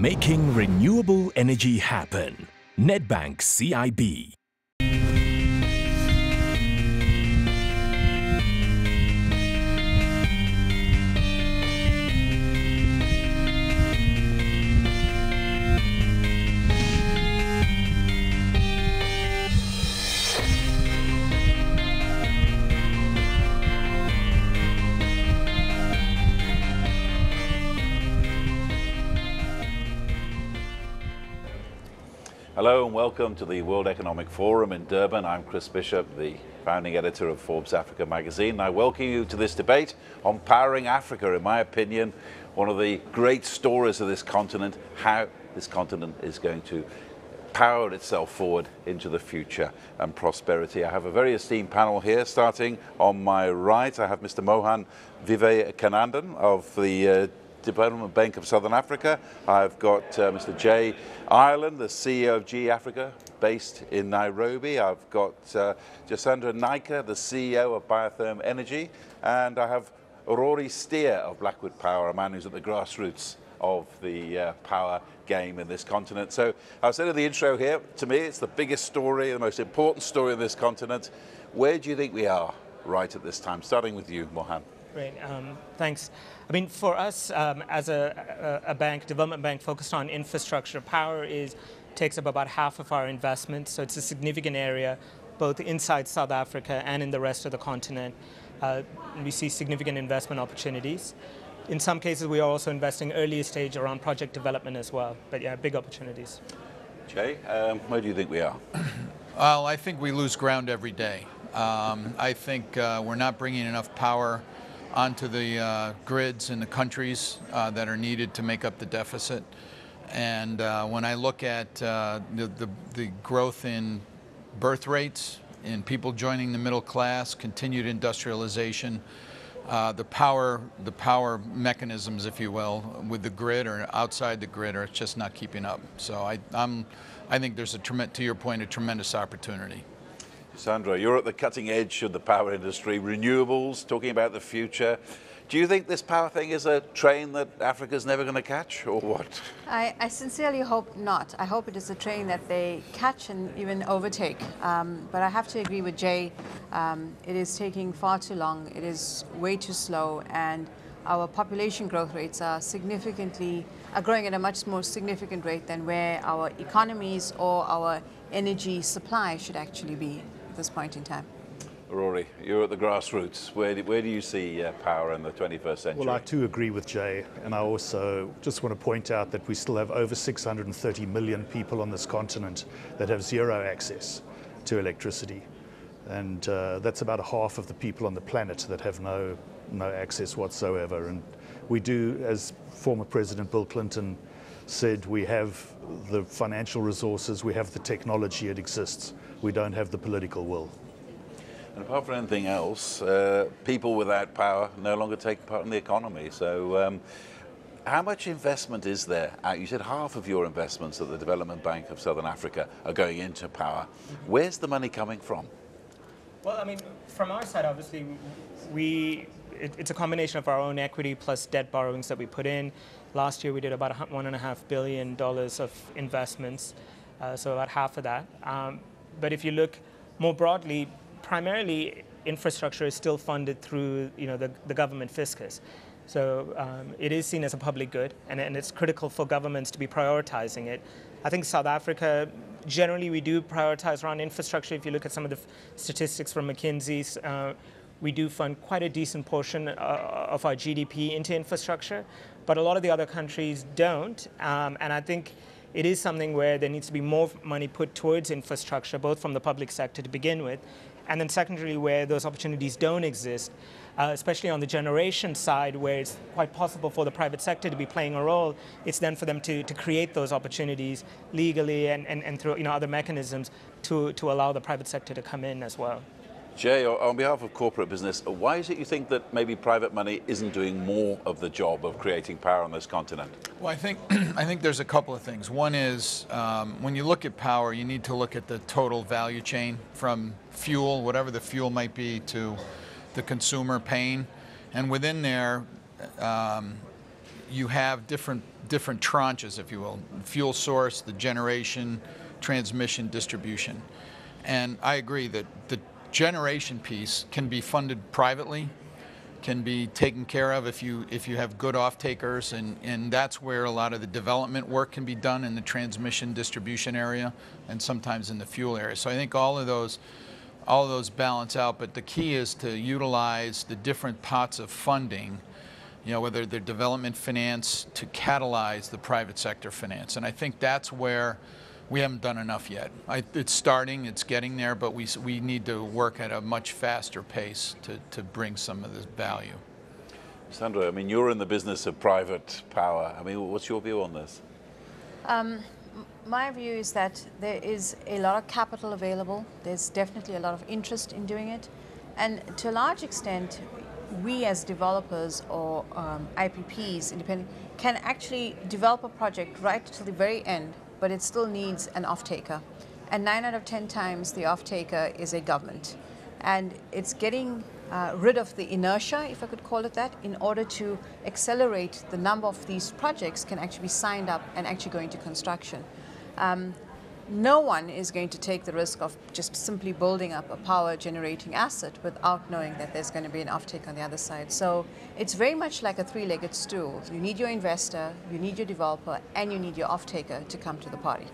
Making renewable energy happen. Nedbank CIB. Hello and welcome to the World Economic Forum in Durban. I'm Chris Bishop, the founding editor of Forbes Africa magazine. I welcome you to this debate on powering Africa. In my opinion, one of the great stories of this continent, how this continent is going to power itself forward into the future and prosperity. I have a very esteemed panel here. Starting on my right, I have Mr. Mohan Vivekanandan of the Development Bank of Southern Africa. I've got Mr. Jay Ireland, the CEO of GE Africa, based in Nairobi. I've got Jasandra Naika, the CEO of Biotherm Energy. And I have Rory Steer of Blackwood Power, a man who's at the grassroots of the power game in this continent. So I said in the intro here, to me, it's the biggest story, the most important story on this continent. Where do you think we are right at this time? Starting with you, Mohan. Great, thanks. I mean, for us as a bank, development bank focused on infrastructure, power takes up about half of our investments, so it's a significant area, both inside South Africa and in the rest of the continent. We see significant investment opportunities. In some cases, we are also investing early stage around project development as well, but yeah, big opportunities. Jay, where do you think we are? Well, I think we lose ground every day. I think we're not bringing enough power onto the grids in the countries that are needed to make up the deficit. And when I look at the growth in birth rates, in people joining the middle class, continued industrialization, the power mechanisms, if you will, with the grid or outside the grid are just not keeping up. So I think there's to your point, a tremendous opportunity. Sandra, you're at the cutting edge of the power industry, renewables, talking about the future. Do you think this power thing is a train that Africa's never going to catch, or what? I sincerely hope not. I hope it is a train that they catch and even overtake. But I have to agree with Jay. It is taking far too long. It is way too slow, and our population growth rates are growing at a much more significant rate than where our economies or our energy supply should actually be at this point in time. Rory, you're at the grassroots. Where do you see power in the 21st century? Well, I too agree with Jay, and I also just want to point out that we still have over 630 million people on this continent that have zero access to electricity. And that's about half of the people on the planet that have no access whatsoever. And we do, as former President Bill Clinton said, we have the financial resources, we have the technology, it exists. We don't have the political will. And apart from anything else, people without power no longer take part in the economy. So how much investment is there? You said half of your investments at the Development Bank of Southern Africa are going into power. Where's the money coming from? Well, I mean, from our side, obviously, it's a combination of our own equity plus debt borrowings that we put in. Last year, we did about $1.5 billion of investments, so about half of that. But if you look more broadly, primarily infrastructure is still funded through the government fiscus. So it is seen as a public good, and it's critical for governments to be prioritizing it. I think South Africa, generally we do prioritize around infrastructure. If you look at some of the statistics from McKinsey's, we do fund quite a decent portion of our GDP into infrastructure, but a lot of the other countries don't. And I think it is something where there needs to be more money put towards infrastructure, both from the public sector to begin with, and then secondarily where those opportunities don't exist, especially on the generation side where it's quite possible for the private sector to be playing a role. It's then for them to create those opportunities legally and through other mechanisms to allow the private sector to come in as well. Jay, on behalf of corporate business, why is it you think that maybe private money isn't doing more of the job of creating power on this continent? Well, I think there's a couple of things. One is when you look at power, you need to look at the total value chain from fuel, whatever the fuel might be, to the consumer paying. And within there, you have different tranches, if you will, fuel source, the generation, transmission, distribution. And I agree that the generation piece can be funded privately, can be taken care of if you have good off-takers, and that's where a lot of the development work can be done in the transmission distribution area and sometimes in the fuel area. So I think all of those balance out, but the key is to utilize the different pots of funding, whether they're development finance, to catalyze the private sector finance. And I think that's where we haven't done enough yet. It's starting, it's getting there, but we need to work at a much faster pace to bring some of this value. Sandra, I mean, you're in the business of private power. I mean, what's your view on this? My view is that there is a lot of capital available. There's definitely a lot of interest in doing it. And to a large extent, we as developers or IPPs, independent, can actually develop a project right to the very end, but it still needs an off-taker. And 9 out of 10 times the off-taker is a government. And it's getting rid of the inertia, if I could call it that, in order to accelerate the number of these projects can actually be signed up and actually go into construction. No one is going to take the risk of just simply building up a power generating asset without knowing that there's going to be an offtake on the other side. So it's very much like a three-legged stool. You need your investor, you need your developer, and you need your offtaker to come to the party.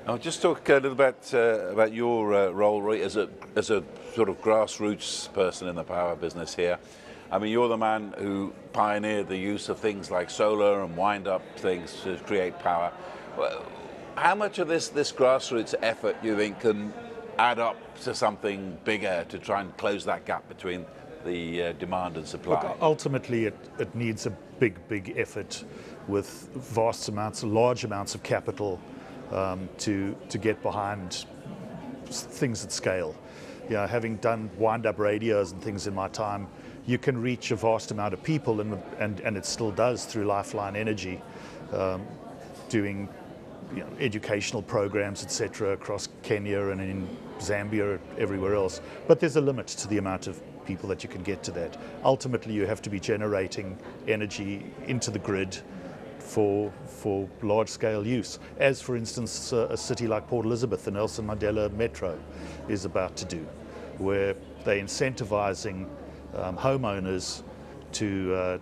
Now, just talk a little bit about your role, Roy, as a sort of grassroots person in the power business here. I mean, you're the man who pioneered the use of things like solar and wind-up things to create power. How much of this grassroots effort do you think can add up to something bigger to try and close that gap between the demand and supply? Look, ultimately, it needs a big effort with large amounts of capital to get behind things at scale. Having done wind-up radios and things in my time, you can reach a vast amount of people, and it still does through Lifeline Energy, doing educational programs, etc., across Kenya and in Zambia, everywhere else. But there's a limit to the amount of people that you can get to that. Ultimately, you have to be generating energy into the grid for large-scale use, as, for instance, a city like Port Elizabeth, the Nelson Mandela Metro, is about to do, where they're incentivizing homeowners to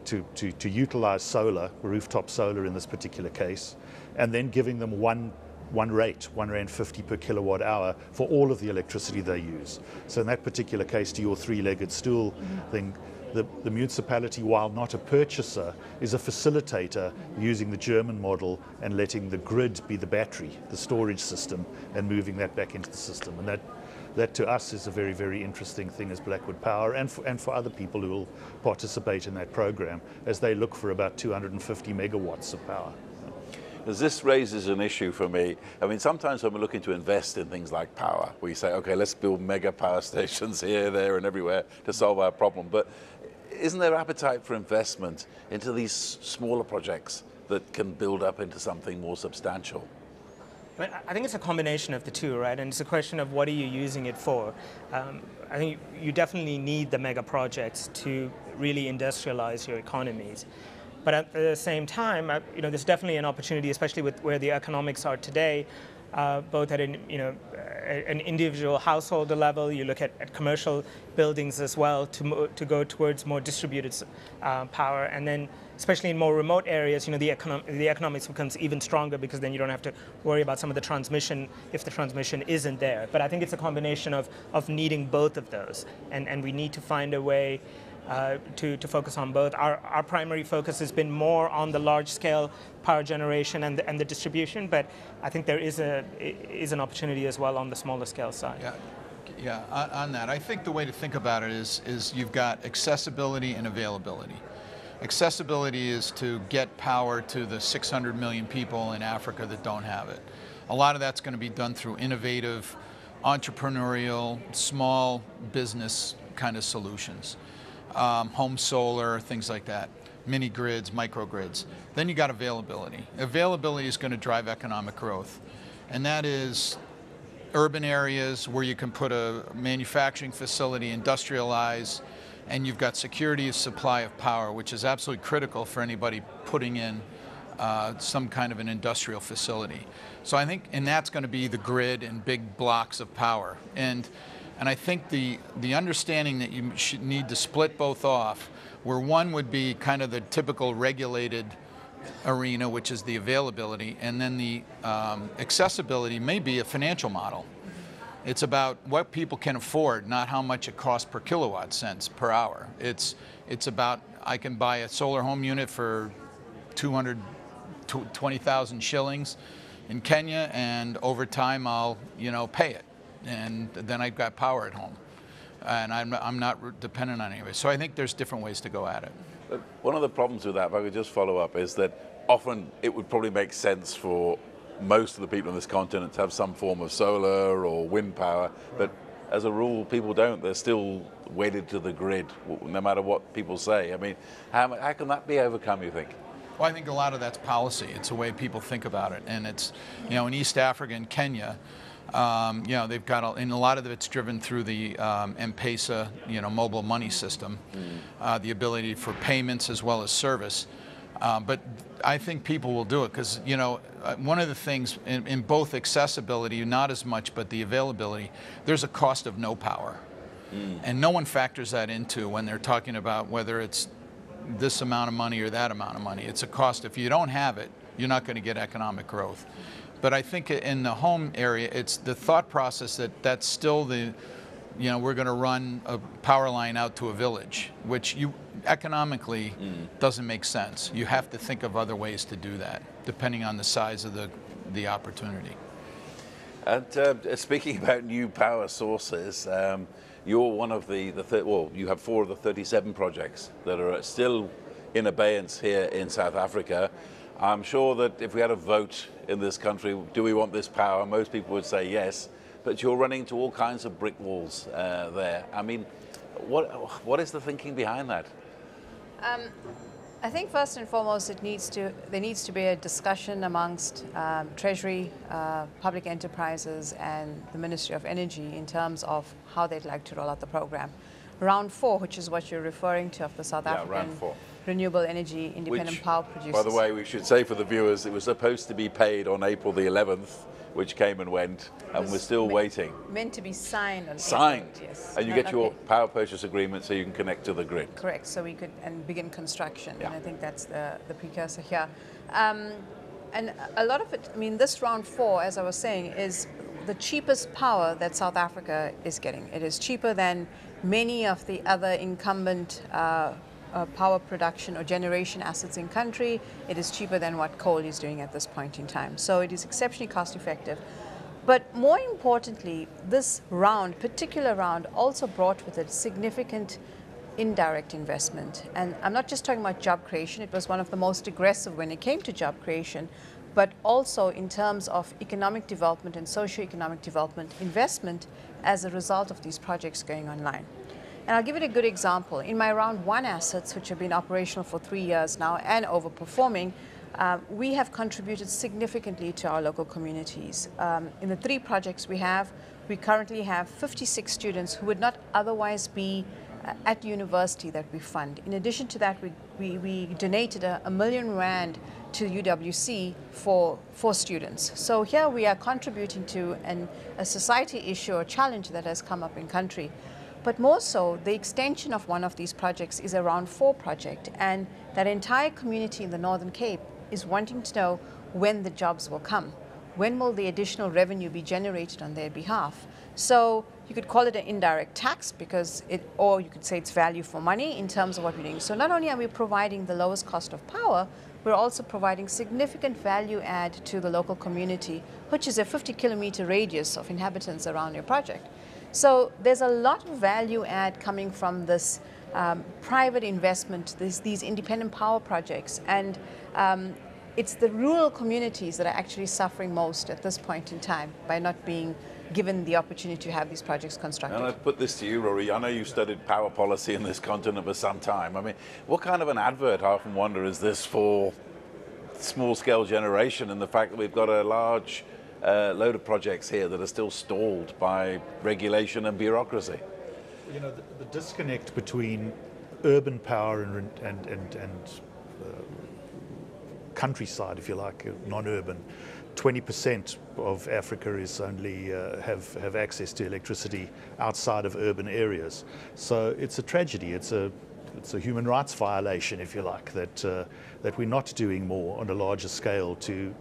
utilize solar, rooftop solar in this particular case, and then giving them one rate, R1.50 per kilowatt hour for all of the electricity they use. So in that particular case, to your three-legged stool thing, the municipality, while not a purchaser, is a facilitator using the German model and letting the grid be the battery, the storage system, and moving that back into the system. And that to us is a very interesting thing as Blackwood Power, and for other people who will participate in that program as they look for about 250 megawatts of power. As this raises an issue for me. I mean, sometimes when we're looking to invest in things like power, we say, okay, let's build mega power stations here, there, and everywhere to solve our problem. But isn't there appetite for investment into these smaller projects that can build up into something more substantial? I think it's a combination of the two, right? And it's a question of what are you using it for. I think you definitely need the mega projects to really industrialize your economies. But at the same time, there's definitely an opportunity, especially with where the economics are today, both at an individual householder level. You look at commercial buildings as well to go towards more distributed power, and then especially in more remote areas, the economics becomes even stronger, because then you don't have to worry about some of the transmission if the transmission isn't there. But I think it's a combination of needing both of those, and we need to find a way to focus on both. Our primary focus has been more on the large-scale power generation and the distribution, but I think there is an opportunity as well on the smaller scale side. Yeah. On that, I think the way to think about it is you've got accessibility and availability. Accessibility is to get power to the 600 million people in Africa that don't have it. A lot of that's going to be done through innovative, entrepreneurial, small business kind of solutions. Home solar, things like that, mini grids, microgrids. Then you got availability. Availability is going to drive economic growth, and that is urban areas where you can put a manufacturing facility, industrialize, and you've got security of supply of power, which is absolutely critical for anybody putting in some kind of an industrial facility. So I think, and that's going to be the grid and big blocks of power. And I think the understanding that you should need to split both off, where one would be kind of the typical regulated arena, which is the availability, and then the accessibility may be a financial model. It's about what people can afford, not how much it costs per kilowatt cents per hour. It's about, I can buy a solar home unit for 220,000 shillings in Kenya, and over time I'll, pay it, and then I've got power at home, and I'm not dependent on anybody. So I think there's different ways to go at it. But one of the problems with that, if I could just follow up, is that often it would probably make sense for most of the people on this continent to have some form of solar or wind power, but as a rule, people don't. They're still wedded to the grid, no matter what people say. I mean, how can that be overcome, you think? Well, I think a lot of that's policy. It's the way people think about it, and it's, in East Africa and Kenya, they've got, and a lot of it's driven through the M-Pesa, mobile money system, the ability for payments as well as service. But I think people will do it because, one of the things in both accessibility, not as much, but the availability, there's a cost of no power. And no one factors that into when they're talking about whether it's this amount of money or that amount of money. It's a cost. If you don't have it, you're not going to get economic growth. But I think in the home area, it's the thought process that's still the, we're going to run a power line out to a village, which economically doesn't make sense. You have to think of other ways to do that, depending on the size of the opportunity. And speaking about new power sources, you're one of you have 4 of the 37 projects that are still in abeyance here in South Africa. I'm sure that if we had a vote in this country, do we want this power? Most people would say yes, but you're running into all kinds of brick walls there. I mean, what is the thinking behind that? I think first and foremost, there needs to be a discussion amongst Treasury, public enterprises, and the Ministry of Energy in terms of how they'd like to roll out the program. Round 4, which is what you're referring to, of the South African Renewable Energy Independent Power Producers. By the way, we should say for the viewers, it was supposed to be paid on April the 11th, which came and went, and we're still waiting. Meant to be signed on Signed? April, yes. And you get your power purchase agreement so you can connect to the grid. Correct, so we could begin construction, Yeah. and I think that's the precursor here. And a lot of it, this round 4, as I was saying, is the cheapest power that South Africa is getting. It is cheaper than many of the other incumbent power production or generation assets in country. It is cheaper than what coal is doing at this point in time. So it is exceptionally cost effective. But more importantly, this particular round, also brought with it significant indirect investment. And I'm not just talking about job creation. It was one of the most aggressive when it came to job creation, but also in terms of economic development and socio-economic development investment as a result of these projects going online. And I'll give it a good example. In my round 1 assets, which have been operational for 3 years now and overperforming, we have contributed significantly to our local communities. In the 3 projects we currently have 56 students who would not otherwise be at university that we fund. In addition to that, we donated R1 million to UWC for students. So here we are contributing to a society issue or challenge that has come up in country. But more so, the extension of one of these projects is a round 4 project, and that entire community in the Northern Cape is wanting to know when the jobs will come. When will the additional revenue be generated on their behalf? So you could call it an indirect tax or you could say it's value for money in terms of what we're doing. So not only are we providing the lowest cost of power, we're also providing significant value add to the local community, which is a 50-kilometer radius of inhabitants around your project. So there's a lot of value add coming from this private investment, these independent power projects. And it's the rural communities that are actually suffering most at this point in time by not being given the opportunity to have these projects constructed. And I put this to you, Rory. I know you studied power policy in this continent for some time. I mean, what kind of an advert, I often wonder, is this for small-scale generation and the fact that we've got a large load of projects here that are still stalled by regulation and bureaucracy? You know, the disconnect between urban power and countryside, if you like, non-urban. 20% of Africa is only have access to electricity outside of urban areas. So it's a tragedy. It's a human rights violation, if you like, that we're not doing more on a larger scale to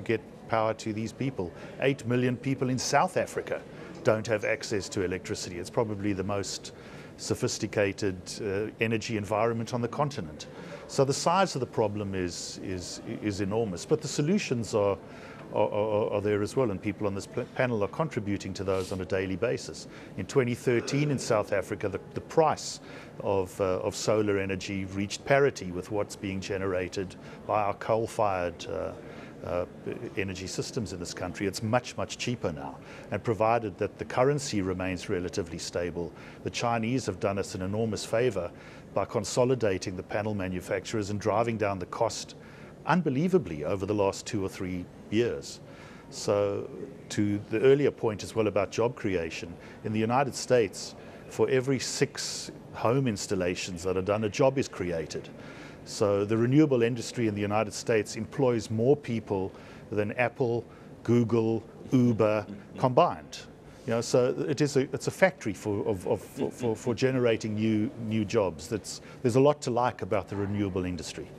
get power to these people. 8 million people in South Africa don't have access to electricity. It's probably the most sophisticated energy environment on the continent. So the size of the problem is enormous, but the solutions are there as well, and people on this panel are contributing to those on a daily basis. In 2013 in South Africa, the price of solar energy reached parity with what's being generated by our coal-fired energy systems in this country. It's much, much cheaper now, and provided that the currency remains relatively stable, the Chinese have done us an enormous favor by consolidating the panel manufacturers and driving down the cost unbelievably over the last 2 or 3 years. So to the earlier point as well about job creation, in the United States, for every 6 home installations that are done, a job is created. So the renewable industry in the United States employs more people than Apple, Google, Uber combined. You know, so it's a factory for generating new jobs. There's a lot to like about the renewable industry.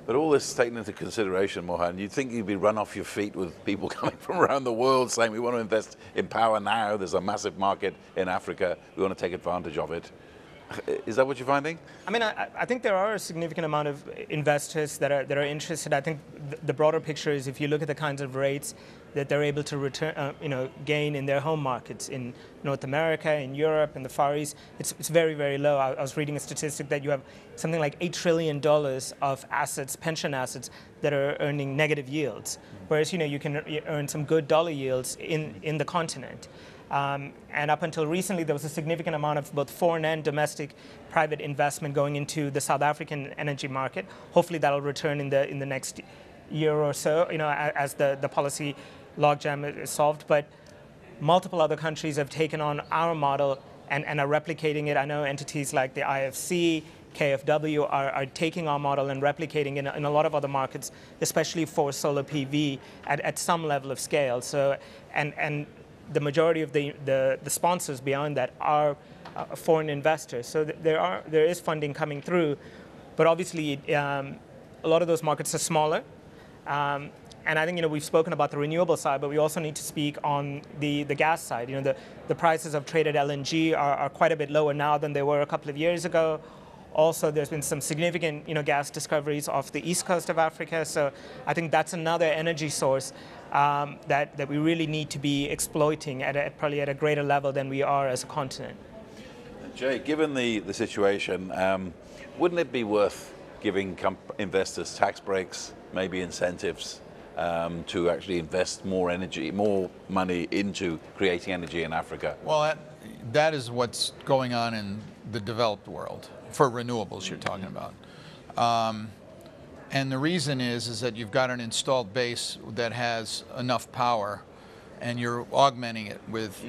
But all this taken into consideration, Mohan, you'd think you'd be run off your feet with people coming from around the world saying we want to invest in power now. There's a massive market in Africa. We want to take advantage of it. Is that what you're finding? I mean, I think there are a significant amount of investors that are interested. I think the broader picture is if you look at the kinds of rates that they're able to return, gain in their home markets in North America, in Europe, in the Far East, it's very, very low. I was reading a statistic that you have something like $8 trillion of assets, pension assets, that are earning negative yields, whereas you can earn some good dollar yields in the continent. And up until recently, there was a significant amount of both foreign and domestic private investment going into the South African energy market. Hopefully, that'll return in the next year or so, as the policy logjam is solved. But multiple other countries have taken on our model and are replicating it. I know entities like the IFC, KfW are taking our model and replicating it in a lot of other markets, especially for solar PV at some level of scale. So, and the majority of the sponsors beyond that are foreign investors. So there is funding coming through, but obviously a lot of those markets are smaller. And I think we've spoken about the renewable side, but we also need to speak on the gas side. The prices of traded LNG are quite a bit lower now than they were a couple of years ago. Also, there's been some significant gas discoveries off the east coast of Africa. So I think that's another energy source that we really need to be exploiting probably at a greater level than we are as a continent. Jay, given the situation, wouldn't it be worth giving investors tax breaks, maybe incentives, to actually invest more money into creating energy in Africa? Well, that is what's going on in the developed world for renewables you're talking about. And the reason is that you've got an installed base that has enough power, and you're augmenting it with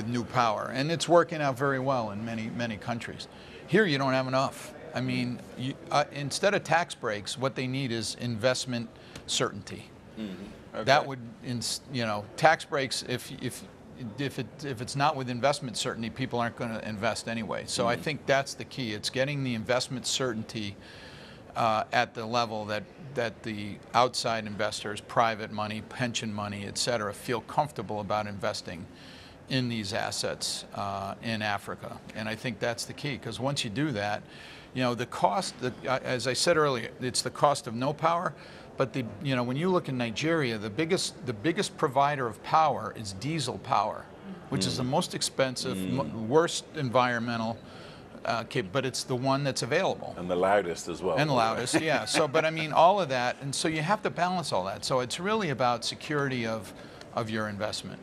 new power, and it's working out very well in many countries. Here, you don't have enough. I mean, instead of tax breaks, what they need is investment certainty. Okay. That would, tax breaks. If it's not with investment certainty, people aren't going to invest anyway. So I think that's the key. It's getting the investment certainty at the level that the outside investors, private money, pension money, et cetera, feel comfortable about investing in these assets in Africa. And I think that's the key, because once you do that, the cost, as I said earlier, it's the cost of no power. But when you look in Nigeria, the biggest provider of power is diesel power, which is the most expensive, worst environmental. But it's the one that's available. And the loudest as well. And the loudest, yeah. So, but I mean, all of that, and so you have to balance all that. So it's really about security of your investment.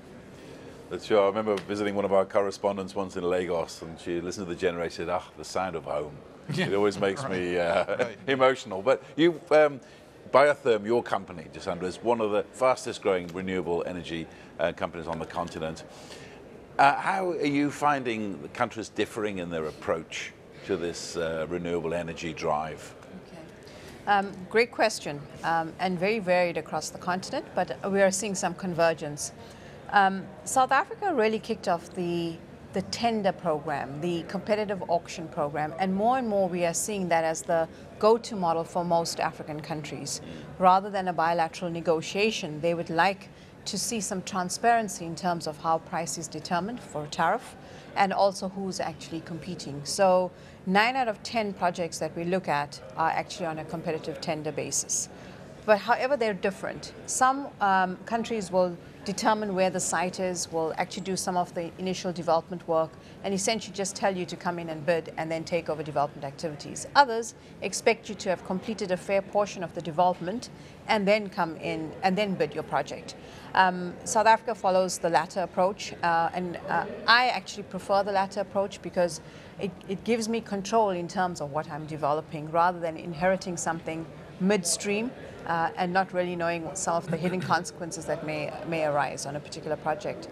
That's true. I remember visiting one of our correspondents once in Lagos, and she listened to the generator and said, the sound of home. Yeah. It always makes me emotional. But you, Biotherm, your company, Jasandra, is one of the fastest growing renewable energy companies on the continent. How are you finding the countries differing in their approach to this renewable energy drive? Great question, and very varied across the continent, but we are seeing some convergence. South Africa really kicked off the tender program, the competitive auction program, and more we are seeing that as the go-to model for most African countries. Rather than a bilateral negotiation, they would like to see some transparency in terms of how price is determined for a tariff and also who's actually competing. So 9 out of 10 projects that we look at are actually on a competitive tender basis. But however, they're different. Some countries will determine where the site is, will actually do some of the initial development work, and essentially just tell you to come in and bid and then take over development activities. Others expect you to have completed a fair portion of the development and then come in and then bid your project. South Africa follows the latter approach, and I actually prefer the latter approach because it gives me control in terms of what I'm developing rather than inheriting something midstream and not really knowing some of the hidden consequences that may arise on a particular project.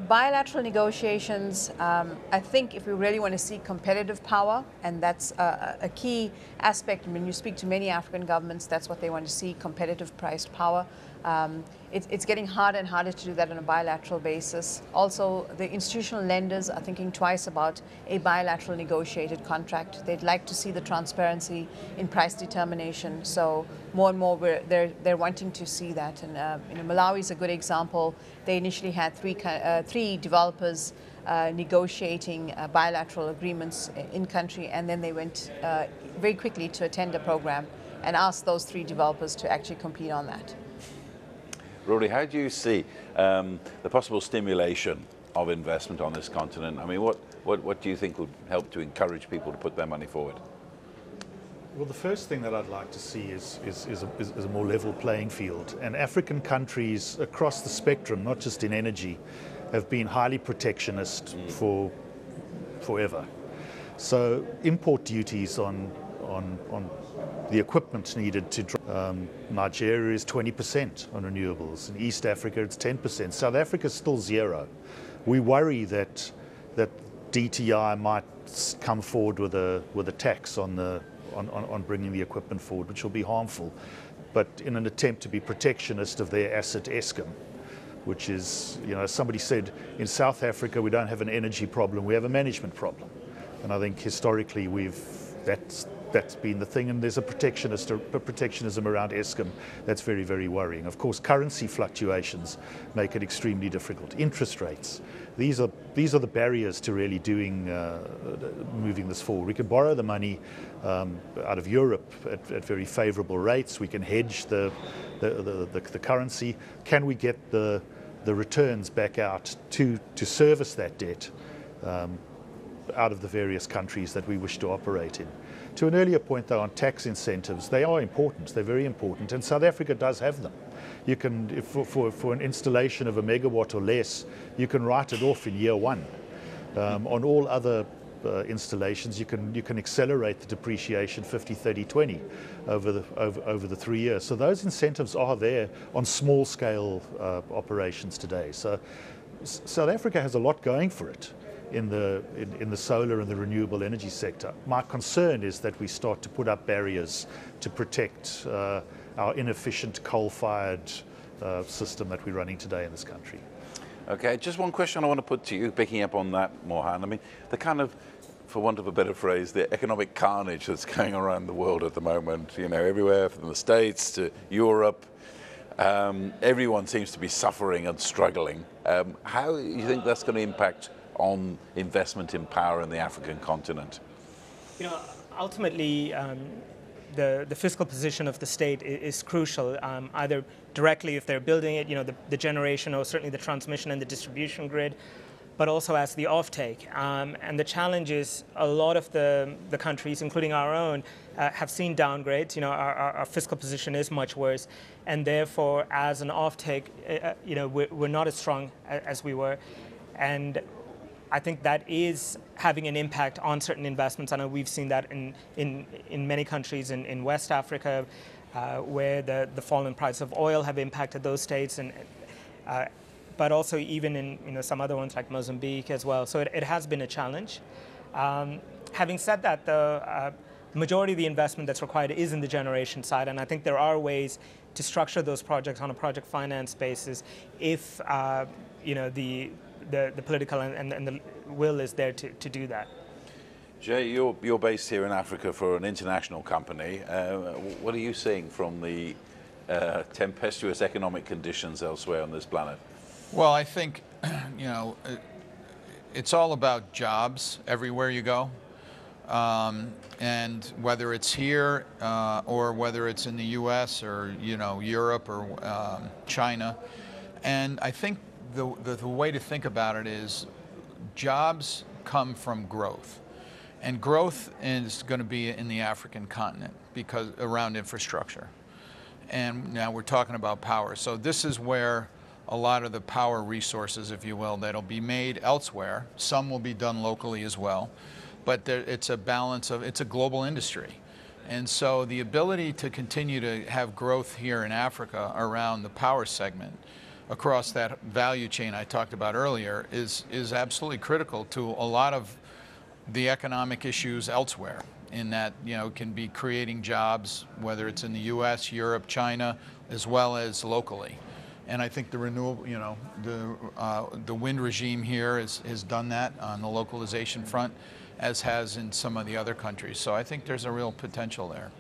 Bilateral negotiations, I think if we really want to see competitive power, and that's a key aspect when you speak to many African governments, that's what they want to see, competitive priced power. It's getting harder and harder to do that on a bilateral basis. Also, the institutional lenders are thinking twice about a bilateral negotiated contract. They'd like to see the transparency in price determination. So more and more they're wanting to see that. And Malawi is a good example. They initially had three developers negotiating bilateral agreements in country, and then they went very quickly to a tender program and asked those 3 developers to actually compete on that. Rory, how do you see the possible stimulation of investment on this continent? I mean, what do you think would help to encourage people to put their money forward? Well, the first thing that I'd like to see is a more level playing field. And African countries across the spectrum, not just in energy, have been highly protectionist for forever. So import duties on the equipment needed to Nigeria is 20% on renewables. In East Africa, it's 10%. South Africa is still 0. We worry that DTI might come forward with a tax on bringing the equipment forward, which will be harmful, but in an attempt to be protectionist of their asset Eskom, which is, somebody said, in South Africa we don't have an energy problem, we have a management problem. And I think historically that's been the thing, and there's a protectionism around Eskom that's very, very worrying. Of course, currency fluctuations make it extremely difficult. Interest rates, these are the barriers to really moving this forward. We can borrow the money out of Europe at very favorable rates. We can hedge the currency. Can we get the returns back out to service that debt out of the various countries that we wish to operate in? To an earlier point, though, on tax incentives, they are important. They're very important, and South Africa does have them. You can, for an installation of a megawatt or less, you can write it off in year 1. On all other installations, you can accelerate the depreciation 50, 30, 20 over the 3 years. So those incentives are there on small scale operations today. So South Africa has a lot going for it in the solar and the renewable energy sector. My concern is that we start to put up barriers to protect our inefficient coal-fired system that we're running today in this country. Okay, just one question I want to put to you, picking up on that, Mohan. I mean, the kind of, for want of a better phrase, the economic carnage that's going around the world at the moment, everywhere from the States to Europe, everyone seems to be suffering and struggling. How do you think that's going to impact on investment in power in the African continent? Ultimately, the fiscal position of the state is crucial, either directly if they're building it, the generation or certainly the transmission and the distribution grid, but also as the offtake. And the challenge is a lot of the countries, including our own, have seen downgrades. Our fiscal position is much worse, and therefore, as an offtake, we're not as strong as we were. And I think that is having an impact on certain investments. I know we've seen that in many countries in West Africa, where the fall in price of oil have impacted those states, and but also even in some other ones like Mozambique as well. So it has been a challenge. Having said that, the majority of the investment that's required is in the generation side, and I think there are ways to structure those projects on a project finance basis if the political and the will is there to do that. Jay, you're based here in Africa for an international company. What are you seeing from the tempestuous economic conditions elsewhere on this planet? Well, I think, it's all about jobs everywhere you go. And whether it's here or whether it's in the US or, Europe or China. And I think the way to think about it is jobs come from growth. And growth is going to be in the African continent because around infrastructure. And now we're talking about power. So this is where a lot of the power resources, if you will, that'll be made elsewhere. Some will be done locally as well. But it's a balance of, it's a global industry. And so the ability to continue to have growth here in Africa around the power segment across that value chain I talked about earlier is absolutely critical to a lot of the economic issues elsewhere, in that, can be creating jobs, whether it's in the US, Europe, China, as well as locally. And I think the renewable, the wind regime here has done that on the localization front, as has in some of the other countries. So I think there's a real potential there.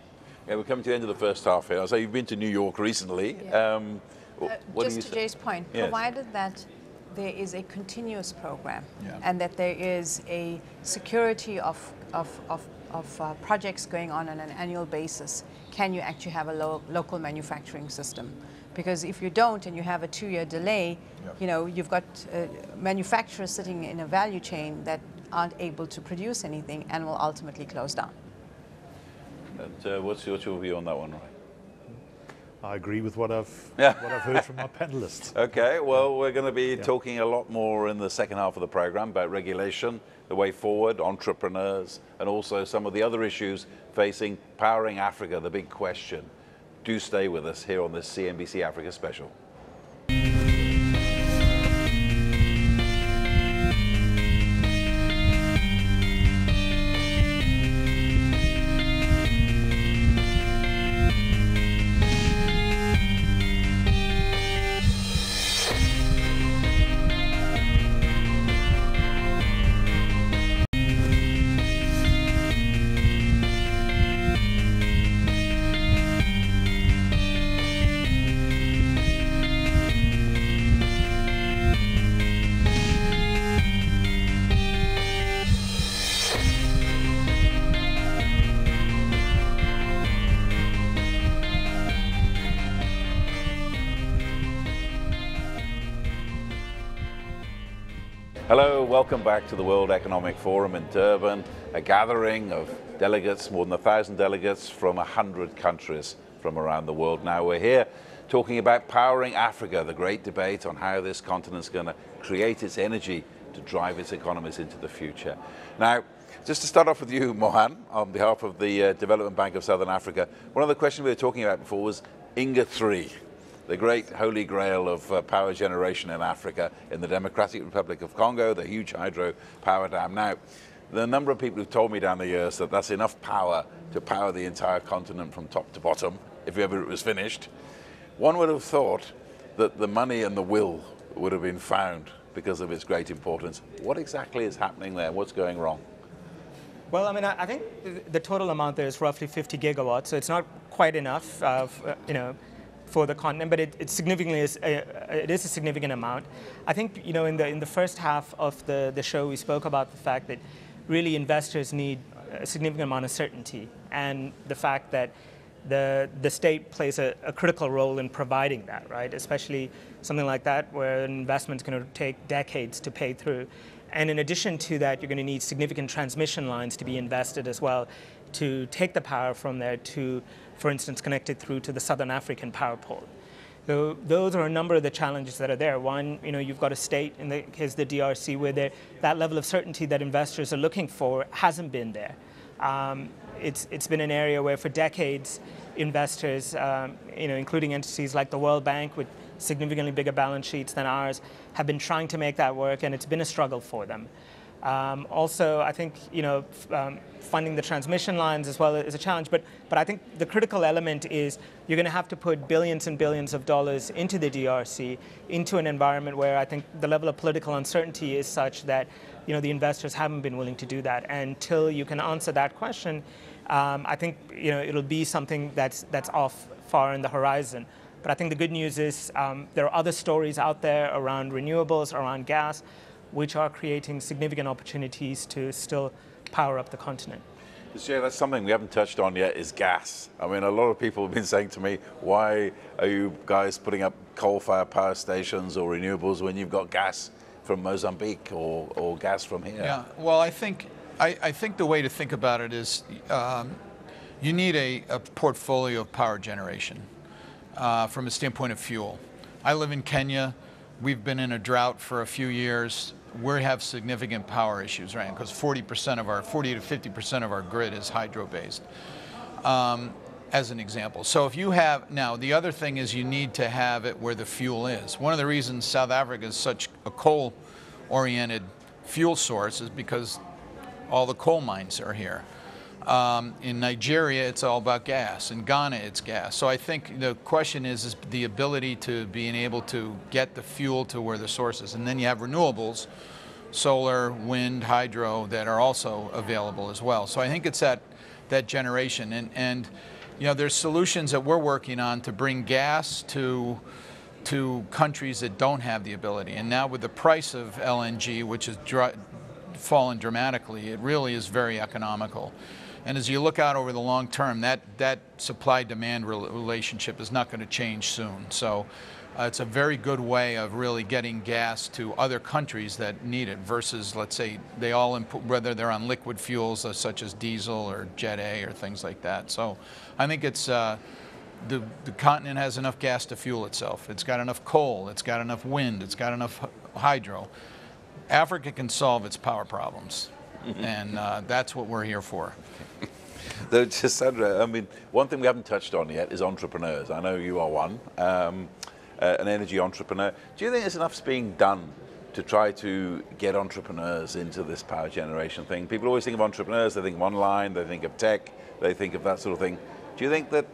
Yeah, we're coming to the end of the first half here. So you've been to New York recently. Yeah. What just to Jay's point, yes. provided that there is a continuous program, Yeah. and that there is a security of projects going on an annual basis, can you actually have a local manufacturing system? Because if you don't and you have a 2-year delay, Yep. You've got manufacturers sitting in a value chain that aren't able to produce anything and will ultimately close down. And what's your view on that one, Roy? I agree with what I've heard from our panelists. Okay, well, we're going to be talking a lot more in the second half of the program about regulation, the way forward, entrepreneurs, and also some of the other issues facing powering Africa, the big question. Do stay with us here on this CNBC Africa special. Hello, welcome back to the World Economic Forum in Durban, a gathering of delegates, more than 1,000 delegates from 100 countries from around the world. Now we're here talking about powering Africa, the great debate on how this continent's going to create its energy to drive its economies into the future. Now, just to start off with you, Mohan, on behalf of the Development Bank of Southern Africa, one of the questions we were talking about before was Inga 3. The great holy grail of power generation in Africa, in the Democratic Republic of Congo, the huge hydro power dam. Now, the number of people who've told me down the years that that's enough power to power the entire continent from top to bottom, if ever it was finished. One would have thought that the money and the will would have been found because of its great importance. What exactly is happening there? What's going wrong? Well, I mean, I think the total amount there is roughly 50 gigawatts, so it's not quite enough, for the continent, but it significantly is it is a significant amount. I think in the first half of the show we spoke about the fact that really investors need a significant amount of certainty, and the fact that the state plays a critical role in providing that, right? Especially something like that where an investment's going to take decades to pay through. And in addition to that, you're going to need significant transmission lines to be invested as well to take the power from there to, for instance, connect it through to the Southern African power pole. So those are a number of the challenges that are there. One, you've got a state, in the case of the DRC, where that level of certainty that investors are looking for hasn't been there. It's been an area where for decades investors, including entities like the World Bank with significantly bigger balance sheets than ours, have been trying to make that work, and it's been a struggle for them. Also, I think funding the transmission lines as well is a challenge, but I think the critical element is you're going to have to put billions and billions of dollars into the DRC, into an environment where I think the level of political uncertainty is such that the investors haven't been willing to do that. And until you can answer that question, I think it'll be something that's off far in the horizon. But I think the good news is there are other stories out there around renewables, around gas, which are creating significant opportunities to still power up the continent. Yeah, that's something we haven't touched on yet, is gas. I mean, a lot of people have been saying to me, why are you guys putting up coal-fired power stations or renewables when you've got gas from Mozambique or gas from here? Yeah, well, I think the way to think about it is you need a portfolio of power generation from a standpoint of fuel. I live in Kenya. We've been in a drought for a few years. We have significant power issues, right? Because 40 to 50% of our grid is hydro-based, as an example. So if you have, now the other thing is you need to have it where the fuel is. One of the reasons South Africa is such a coal-oriented fuel source is because all the coal mines are here. In Nigeria, it's all about gas. In Ghana, it's gas. So I think the question is the ability to being able to get the fuel to where the source is. And then you have renewables, solar, wind, hydro, that are also available as well. So I think it's that generation. And there's solutions that we're working on to bring gas to countries that don't have the ability. And now with the price of LNG, which has fallen dramatically, it really is very economical. And as you look out over the long term, that supply-demand relationship is not going to change soon. So it's a very good way of really getting gas to other countries that need it versus, let's say, they all input, whether they're on liquid fuels such as diesel or Jet A or things like that. So I think it's the continent has enough gas to fuel itself. It's got enough coal. It's got enough wind. It's got enough hydro. Africa can solve its power problems, and that's what we're here for. Though, Sandra, I mean, one thing we haven't touched on yet is entrepreneurs. I know you are one, an energy entrepreneur. Do you think there's enough being done to try to get entrepreneurs into this power generation thing? People always think of entrepreneurs, they think of online, they think of tech, they think of that sort of thing. Do you think that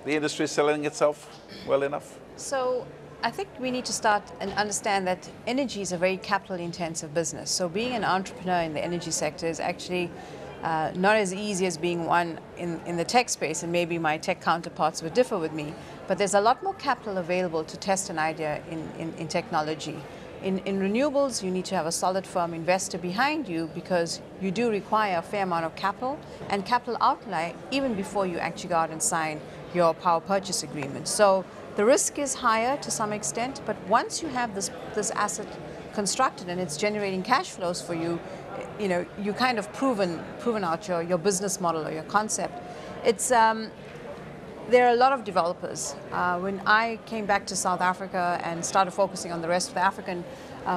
the industry is selling itself well enough? So I think we need to start and understand that energy is a very capital-intensive business. So being an entrepreneur in the energy sector is actually not as easy as being one in the tech space, and maybe my tech counterparts would differ with me, but there's a lot more capital available to test an idea in technology. In renewables, you need to have a solid, firm investor behind you because you do require a fair amount of capital and capital outlay even before you actually go out and sign your power purchase agreement. So the risk is higher to some extent, but once you have this asset constructed and it's generating cash flows for you, you kind of proven out your business model or your concept. It's there are a lot of developers. When I came back to South Africa and started focusing on the rest of the African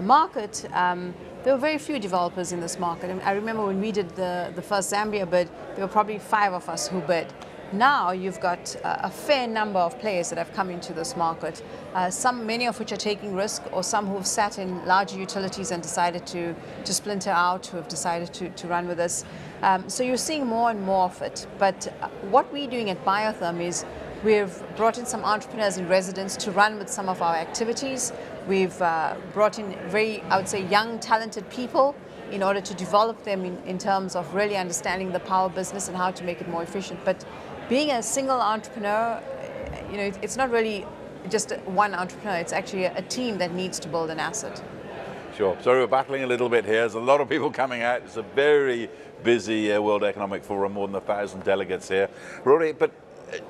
market, there were very few developers in this market. I remember when we did the first Zambia bid, there were probably 5 of us who bid. Now you've got a fair number of players that have come into this market, many of which are taking risk, or some who have sat in larger utilities and decided to splinter out, who have decided to run with us. So you're seeing more and more of it. But what we're doing at Biotherm is we've brought in some entrepreneurs in residence to run with some of our activities. We've brought in very, I would say, young, talented people in order to develop them in terms of really understanding the power business and how to make it more efficient. But being a single entrepreneur, it's not really just one entrepreneur. It's actually a team that needs to build an asset. Sure. Sorry, we're battling a little bit here. There's a lot of people coming out. It's a very busy World Economic Forum, more than 1,000 delegates here. Rory, but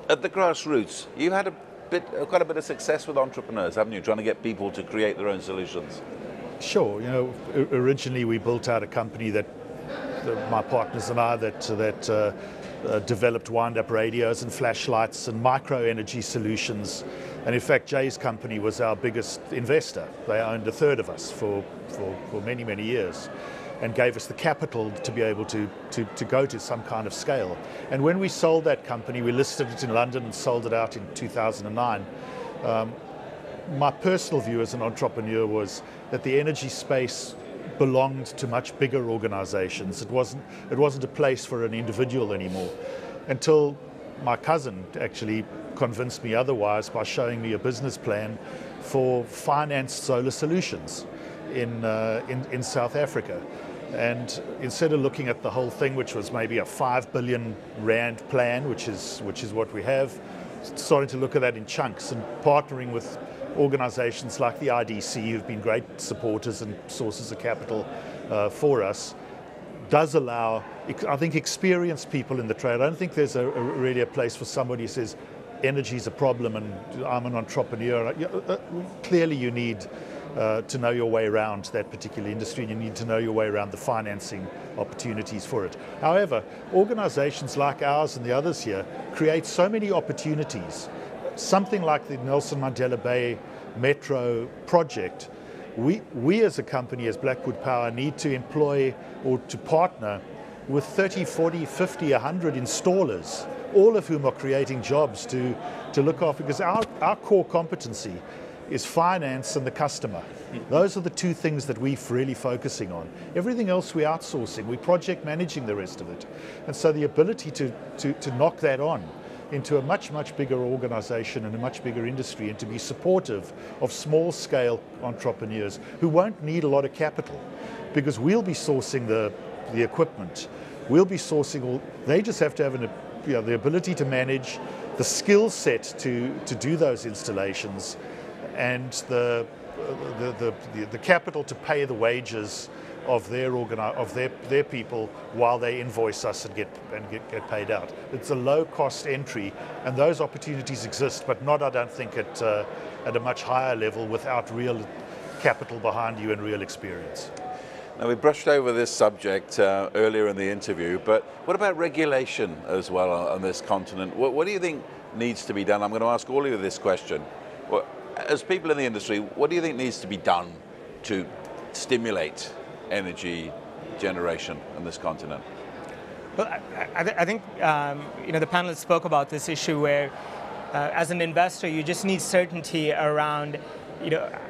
at the grassroots, you've had quite a bit of success with entrepreneurs, haven't you, trying to get people to create their own solutions? Sure. Originally we built out a company that my partners and I that developed wind-up radios and flashlights and micro-energy solutions. And in fact, Jay's company was our biggest investor. They owned a third of us for many, many years. and gave us the capital to be able to go to some kind of scale. And when we sold that company, we listed it in London and sold it out in 2009. My personal view as an entrepreneur was that the energy space belonged to much bigger organizations. It wasn't a place for an individual anymore, until my cousin actually convinced me otherwise by showing me a business plan for financed solar solutions in South Africa. And instead of looking at the whole thing, which was maybe a 5 billion rand plan, which is what we have, starting to look at that in chunks and partnering with organizations like the IDC, who've been great supporters and sources of capital for us, does allow, I think, experienced people in the trade. I don't think there's really a place for somebody who says energy is a problem and I'm an entrepreneur. Clearly you need to know your way around that particular industry, and you need to know your way around the financing opportunities for it. However, organizations like ours and the others here create so many opportunities. Something like the Nelson Mandela Bay Metro project, we as a company, as Blackwood Power, need to employ or to partner with 30, 40, 50, 100 installers, all of whom are creating jobs to look after, because our core competency is finance and the customer. Those are the two things that we're really focusing on. Everything else we're outsourcing, we're project managing the rest of it. And so the ability to knock that on into a much, much bigger organization and a much bigger industry, and to be supportive of small scale entrepreneurs who won't need a lot of capital, because we'll be sourcing the equipment, we'll be sourcing all, they just have to have the ability to manage, the skill set to do those installations, and the capital to pay the wages of their people while they invoice us and get paid out. It's a low cost entry, and those opportunities exist, but not, I don't think, at a much higher level without real capital behind you and real experience. Now, we brushed over this subject earlier in the interview, but what about regulation as well on this continent? What do you think needs to be done? I'm going to ask all of you this question. As people in the industry, what do you think needs to be done to stimulate energy generation on this continent? Well, I think the panelists spoke about this issue where, as an investor, you just need certainty around,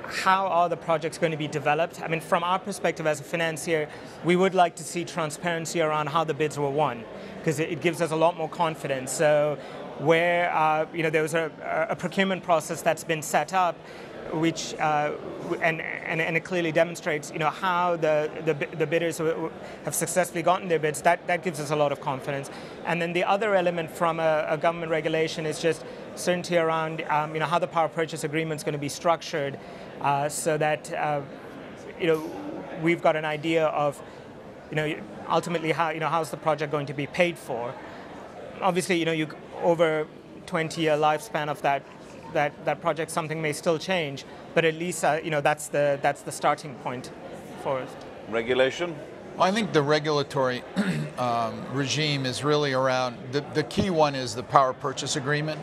how are the projects going to be developed. I mean, from our perspective as a financier, we would like to see transparency around how the bids were won, because it gives us a lot more confidence. So where there was a procurement process that's been set up, which and it clearly demonstrates how the bidders have successfully gotten their bids. That gives us a lot of confidence. And then the other element from a government regulation is just certainty around how the power purchase agreement is going to be structured, so that we've got an idea of ultimately how's the project going to be paid for. Obviously, you over 20-year lifespan of that project, something may still change, but at least that's the starting point for us. Regulation? Well, I think the regulatory regime is really around, the key one is the power purchase agreement,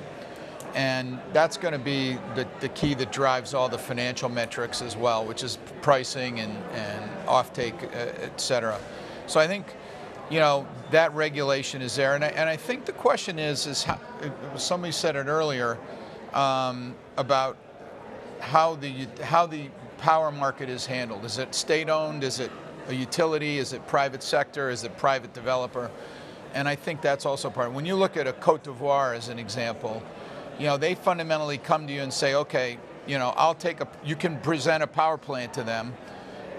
and that's going to be the key that drives all the financial metrics as well, which is pricing and offtake, et cetera. So I think that regulation is there, and I think the question is how, somebody said it earlier, about how the power market is handled. Is it state-owned? Is it a utility? Is it private sector? Is it private developer? And I think that's also part. When you look at a Côte d'Ivoire as an example, they fundamentally come to you and say, okay, you can present a power plant to them,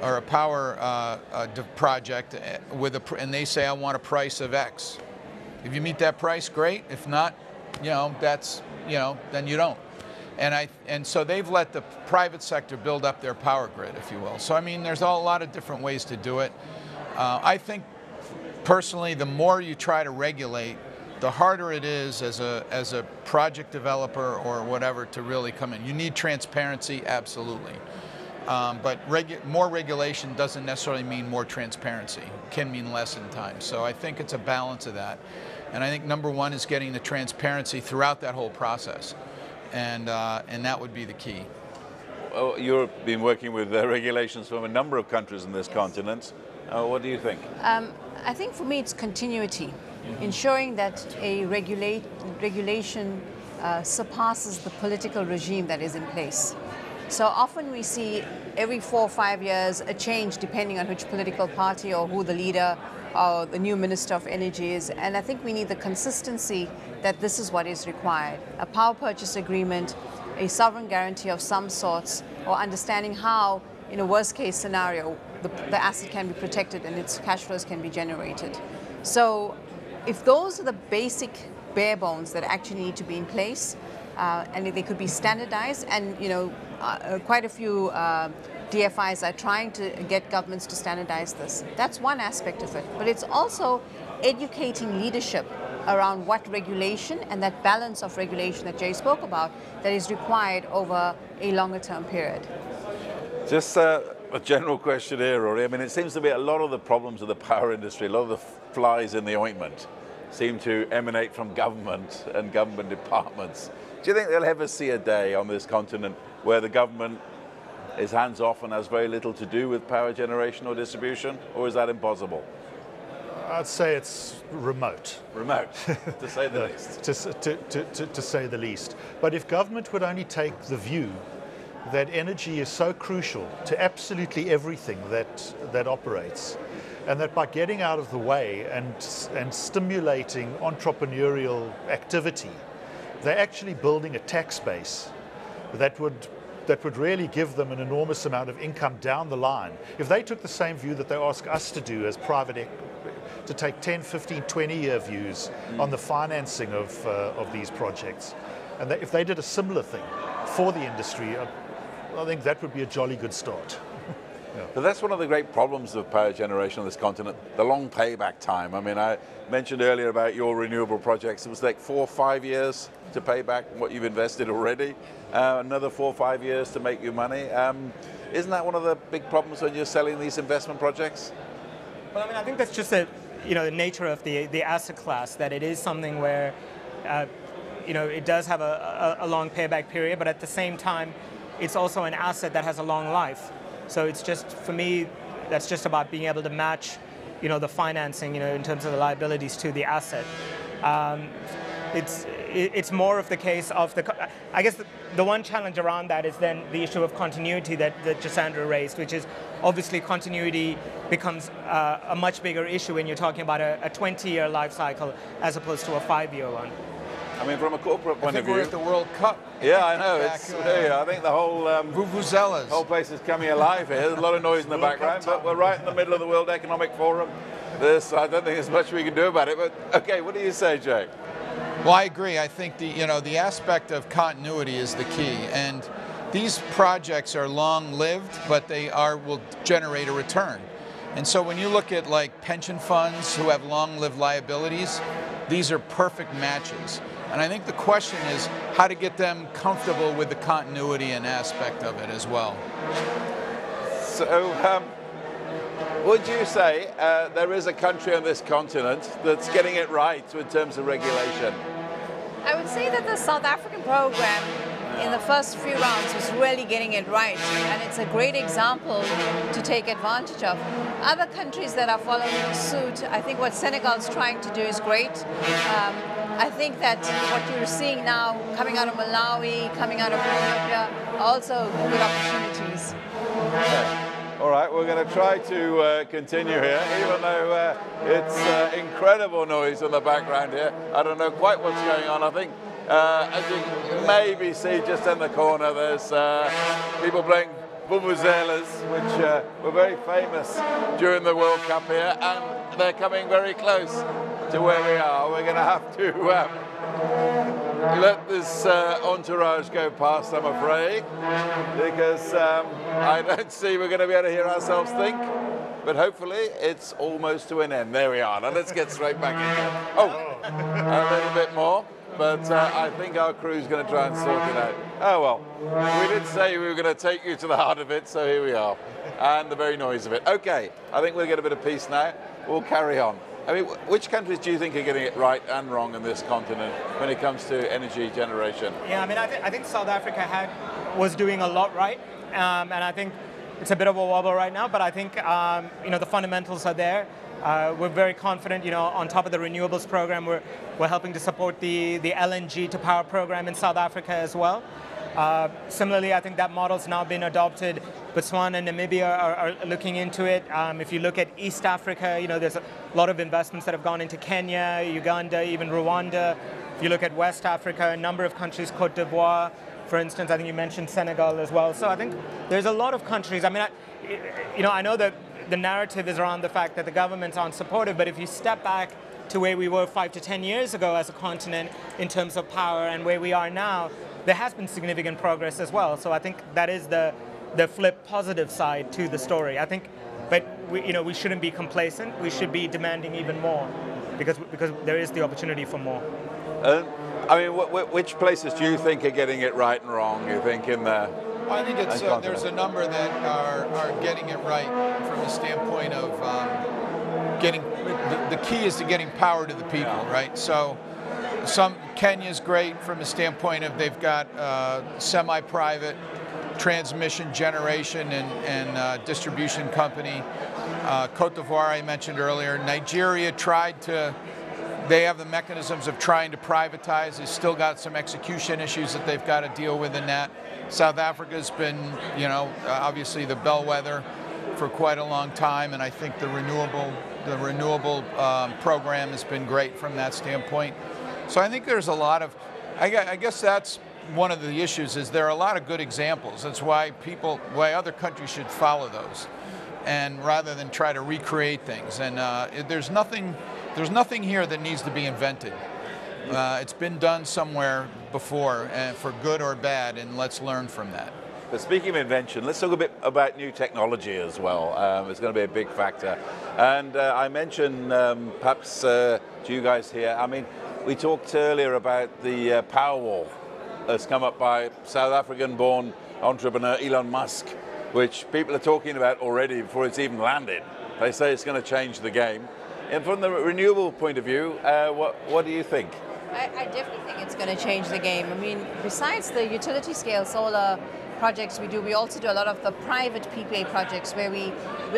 or a power project and they say, I want a price of X. If you meet that price, great. If not, that's, then you don't. And so they've let the private sector build up their power grid, if you will. So I mean, there's a lot of different ways to do it. I think personally, the more you try to regulate, the harder it is as a project developer or whatever to really come in. You need transparency, absolutely. But more regulation doesn't necessarily mean more transparency. It can mean less in time. So I think it's a balance of that. And I think number one is getting the transparency throughout that whole process. And that would be the key. You've been working with regulations from a number of countries in this continent. What do you think? I think for me it's continuity, ensuring that a regulation surpasses the political regime that is in place. So often we see every 4 or 5 years a change depending on which political party or who the leader or the new Minister of Energy is. And I think we need the consistency that this is what is required. A power purchase agreement, a sovereign guarantee of some sorts, or understanding how, in a worst case scenario, the asset can be protected and its cash flows can be generated. So if those are the basic bare bones that actually need to be in place, and they could be standardized, and quite a few DFIs are trying to get governments to standardize this. That's one aspect of it, but it's also educating leadership around what regulation and that balance of regulation that Jay spoke about that is required over a longer term period. Just a general question here, Rory. I mean, it seems to be a lot of the problems of the power industry, a lot of the flies in the ointment seem to emanate from government and government departments. Do you think they'll ever see a day on this continent where the government is hands-off and has very little to do with power generation or distribution, or is that impossible? I'd say it's remote. Remote, to say the least. To say the least. But if government would only take the view that energy is so crucial to absolutely everything that operates, and that by getting out of the way and stimulating entrepreneurial activity, they're actually building a tax base that would really give them an enormous amount of income down the line. If they took the same view that they ask us to do as to take 10, 15, 20-year views on the financing of these projects, and if they did a similar thing for the industry, I think that would be a jolly good start. Yeah. But that's one of the great problems of power generation on this continent, the long payback time. I mean, I mentioned earlier about your renewable projects. It was like 4 or 5 years to pay back what you've invested already, another 4 or 5 years to make you money. Isn't that one of the big problems when you're selling these investment projects? Well, I mean, I think that's just the nature of the asset class, that it is something where it does have a long payback period, but at the same time, it's also an asset that has a long life. So it's just, for me, that's just about being able to match, the financing, in terms of the liabilities to the asset. It's more of the case of I guess the one challenge around that is then the issue of continuity that Gisandra raised, which is obviously continuity becomes a much bigger issue when you're talking about a 20-year life cycle as opposed to a 5-year one. I mean, from a corporate point of view, we're at the World Cup. Yeah, I know. I think the whole whole place is coming alive here. There's a lot of noise in the background, but we're right in the middle of the World Economic Forum. I don't think there's much we can do about it. But okay, what do you say, Jay? Well, I agree. I think the aspect of continuity is the key, and these projects are long-lived, but they will generate a return. And so when you look at like pension funds who have long-lived liabilities, these are perfect matches. And I think the question is how to get them comfortable with the continuity and aspect of it as well. So, would you say there is a country on this continent that's getting it right in terms of regulation? I would say that the South African program in the first few rounds was really getting it right, and it's a great example to take advantage of. Other countries that are following suit, I think what Senegal's trying to do is great. I think that what you're seeing now coming out of Malawi, coming out of Ethiopia, are also good opportunities. Okay. All right, we're going to try to continue here, even though it's incredible noise in the background here. I don't know quite what's going on. I think, as you can maybe see just in the corner, there's people playing vuvuzelas, which were very famous during the World Cup here, and they're coming very close to where we are. We're going to have to let this entourage go past, I'm afraid, because I don't see we're going to be able to hear ourselves think, but hopefully it's almost to an end. There we are. Now let's get straight back in. Oh, a little bit more, but I think our crew's going to try and sort it out. Oh well, we did say we were going to take you to the heart of it, so here we are, and the very noise of it. Okay, I think we'll get a bit of peace now. We'll carry on. I mean, which countries do you think are getting it right and wrong in this continent when it comes to energy generation? Yeah, I mean, I think South Africa had was doing a lot right, and I think it's a bit of a wobble right now, but I think the fundamentals are there. We're very confident, on top of the renewables program, we're helping to support the LNG to power program in South Africa as well. Similarly, I think that model's now been adopted. Botswana and Namibia are looking into it. If you look at East Africa, there's a lot of investments that have gone into Kenya, Uganda, even Rwanda. If you look at West Africa, a number of countries, Cote d'Ivoire, for instance, I think you mentioned Senegal as well. So I think there's a lot of countries. I mean, I know that the narrative is around the fact that the governments aren't supportive, but if you step back to where we were 5 to 10 years ago as a continent in terms of power and where we are now, there has been significant progress as well. So I think that is the flip positive side to the story. I think, but we shouldn't be complacent. We should be demanding even more because there is the opportunity for more. Which places do you think are getting it right and wrong? You think in the? Well, I think there's a number that are getting it right from the standpoint of getting. The key is to getting power to the people, right? So, Kenya's great from the standpoint of they've got semi-private transmission generation and distribution company. Cote d'Ivoire I mentioned earlier. Nigeria tried to. They have the mechanisms of trying to privatize. They've still got some execution issues that they've got to deal with in that. South Africa's been, obviously the bellwether for quite a long time, and I think the renewable program has been great from that standpoint. So I think there's a lot of, I guess that's one of the issues is there are a lot of good examples. That's why other countries should follow those, and rather than try to recreate things. And there's nothing here that needs to be invented. It's been done somewhere before, for good or bad, and let's learn from that. But speaking of invention, let's talk a bit about new technology as well. It's going to be a big factor. And I mentioned, perhaps to you guys here, we talked earlier about the Powerwall that's come up by South African-born entrepreneur Elon Musk, which people are talking about already before it's even landed. They say it's going to change the game. And from the renewable point of view, what do you think? I definitely think it's going to change the game. Besides the utility scale solar projects we also do a lot of the private PPA projects where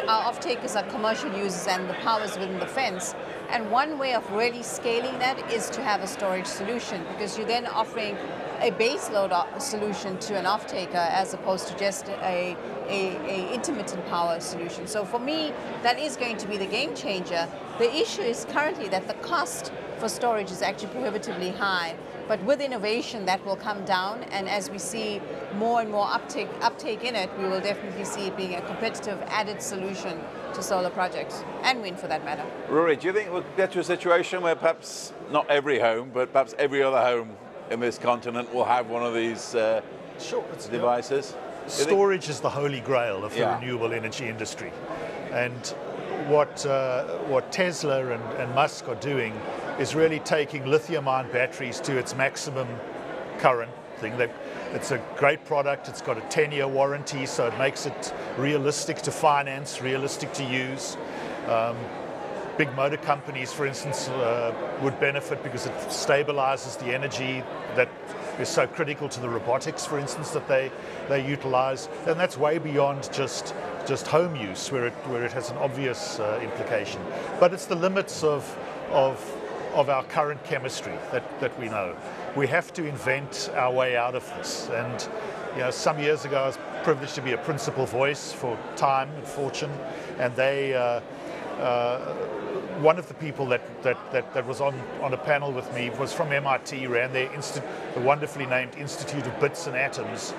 our off-takers are commercial users and the power is within the fence. And one way of really scaling that is to have a storage solution, because you're then offering a base load solution to an off-taker as opposed to just a intermittent power solution. So for me, that is going to be the game changer. The issue is currently that the cost for storage is actually prohibitively high, but with innovation that will come down, and as we see more and more uptake in it, we will definitely see it being a competitive added solution to solar projects, and wind for that matter. Rory, do you think we'll get to a situation where perhaps not every home, but perhaps every other home in this continent will have one of these devices? Storage is the holy grail of the renewable energy industry. And what Tesla and Musk are doing is really taking lithium-ion batteries to its maximum current thing. It's a great product. It's got a 10-year warranty, so it makes it realistic to finance, realistic to use. Big motor companies, for instance, would benefit because it stabilizes the energy that is so critical to the robotics, for instance, that they utilize. And that's way beyond just home use, where it has an obvious implication. But it's the limits of our current chemistry that we know. We have to invent our way out of this. And some years ago, I was privileged to be a principal voice for Time and Fortune, and they. One of the people that was on a panel with me was from MIT, ran the wonderfully named Institute of Bits and Atoms,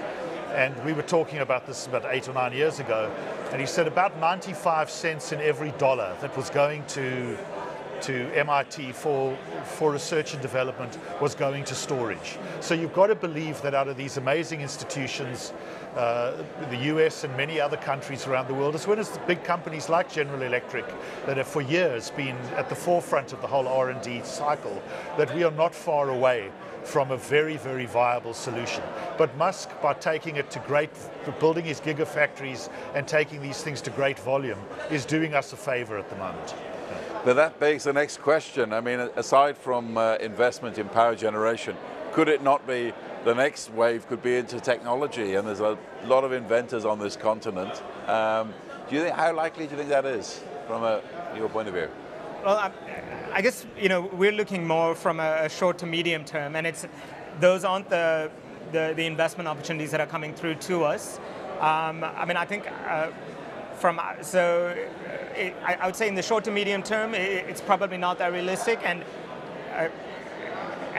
and we were talking about this about 8 or 9 years ago, and he said about 95 cents in every dollar that was going to MIT for research and development was going to storage. So you've got to believe that out of these amazing institutions, the US and many other countries around the world, as well as the big companies like General Electric that have for years been at the forefront of the whole R&D cycle, that we are not far away from a very, very viable solution. But Musk, by taking it to building his gigafactories and taking these things to great volume, is doing us a favor at the moment. But that begs the next question. Aside from investment in power generation, could it not be the next wave could be into technology? And there's a lot of inventors on this continent. Do you think, how likely do you think that is from your point of view? Well, I guess, you know, we're looking more from a short to medium term, and those aren't the investment opportunities that are coming through to us. I mean, I think I would say in the short to medium term, it's probably not that realistic, and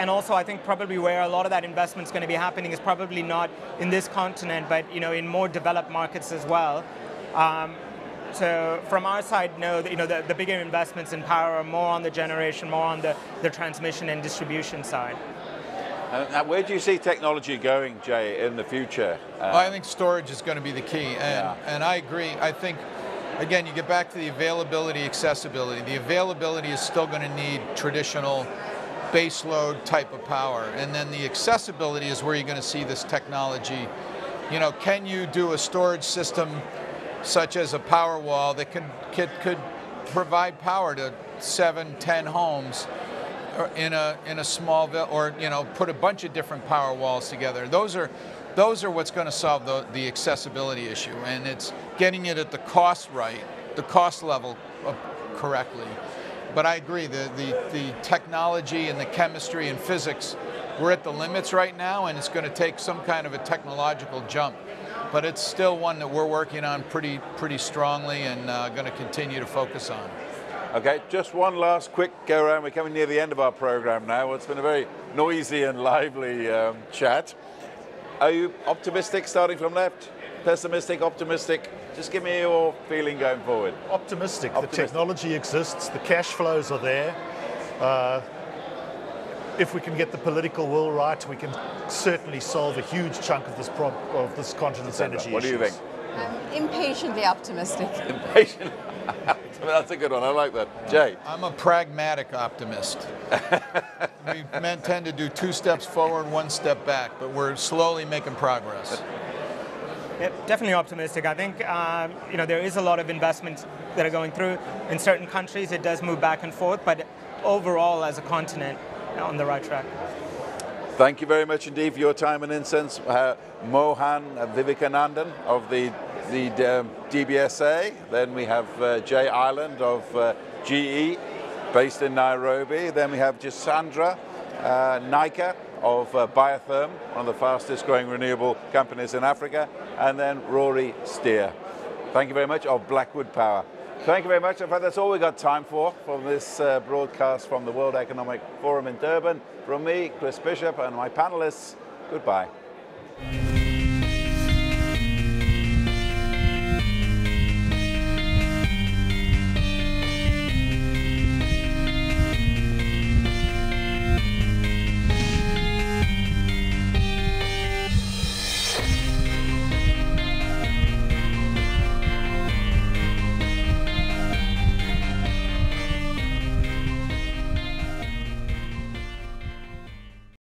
also I think probably where a lot of that investment is going to be happening is probably not in this continent, but, you know, in more developed markets as well. So from our side, no, you know, the bigger investments in power are more on the generation, more on the transmission and distribution side. Where do you see technology going, Jay, in the future? Well, I think storage is going to be the key, and I agree. I think, again, you get back to the availability, accessibility. The availability is still going to need traditional base load type of power, and then the accessibility is where you're going to see this technology. You know, can you do a storage system such as a power wall that could provide power to 7, 10 homes in a small village, or, you know, put a bunch of different power walls together? Those are what's going to solve the accessibility issue, and it's getting it at the cost right, the cost level correctly. But I agree, the technology and the chemistry and physics, we're at the limits right now, and it's going to take some kind of a technological jump. But it's still one that we're working on pretty strongly, and going to continue to focus on. Okay, just one last quick go around. We're coming near the end of our program now. It's been a very noisy and lively chat. Are you optimistic starting from left? Pessimistic, optimistic? Just give me your feeling going forward. Optimistic. The technology exists, the cash flows are there. If we can get the political will right, we can certainly solve a huge chunk of this continent's energy issues. What do you think? I'm impatiently optimistic. Impatient. That's a good one. I like that. Jay? I'm a pragmatic optimist. We tend to do 2 steps forward, 1 step back, but we're slowly making progress. Yeah, definitely optimistic. I think you know, there is a lot of investments that are going through. In certain countries, it does move back and forth, but overall, as a continent, on the right track. Thank you very much indeed for your time and insights, Mohan Vivekanandan of the DBSA. Then we have Jay Ireland of GE, based in Nairobi. Then we have Gisandra Naika of Biotherm, one of the fastest growing renewable companies in Africa. And then Rory Steer. Thank you very much, of Blackwood Power. Thank you very much. In fact, that's all we've got time for from this broadcast from the World Economic Forum in Durban. From me, Chris Bishop, and my panelists, goodbye.